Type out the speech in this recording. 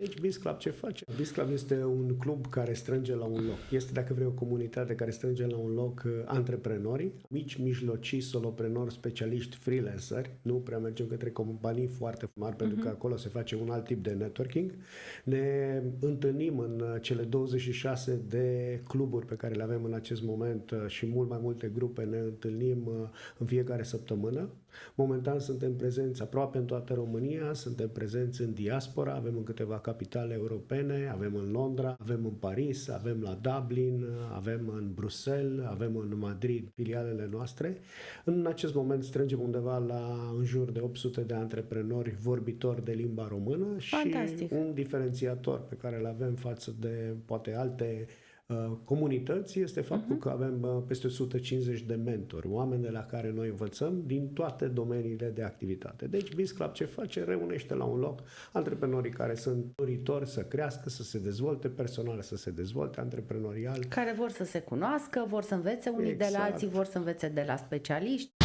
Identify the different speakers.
Speaker 1: Deci Biz Club ce face? Biz Club este un club care strânge la un loc. Este, dacă vrei, o comunitate care strânge la un loc antreprenorii, mici, mijlocii, soloprenori, specialiști, freelanceri. Nu prea mergem către companii foarte mari, pentru că acolo se face un alt tip de networking. Ne întâlnim în cele 26 de cluburi pe care le avem în acest moment și mult mai multe grupe. Ne întâlnim în fiecare săptămână. Momentan suntem prezenți aproape în toată România, suntem prezenți în diaspora, avem în câteva capitale europene, avem în Londra, avem în Paris, avem la Dublin, avem în Bruxelles, avem în Madrid filialele noastre. În acest moment strângem undeva la în jur de 800 de antreprenori vorbitori de limba română.
Speaker 2: Fantastic.
Speaker 1: Și un diferențiator pe care îl avem față de poate alte comunități este faptul că avem peste 150 de mentori, oameni de la care noi învățăm din toate domeniile de activitate. Deci Biz Club ce face? Reunește la un loc antreprenorii care sunt doritori să crească, să se dezvolte personal, să se dezvolte antreprenorial.
Speaker 2: Care vor să se cunoască, vor să învețe unii de la alții, vor să învețe de la specialiști.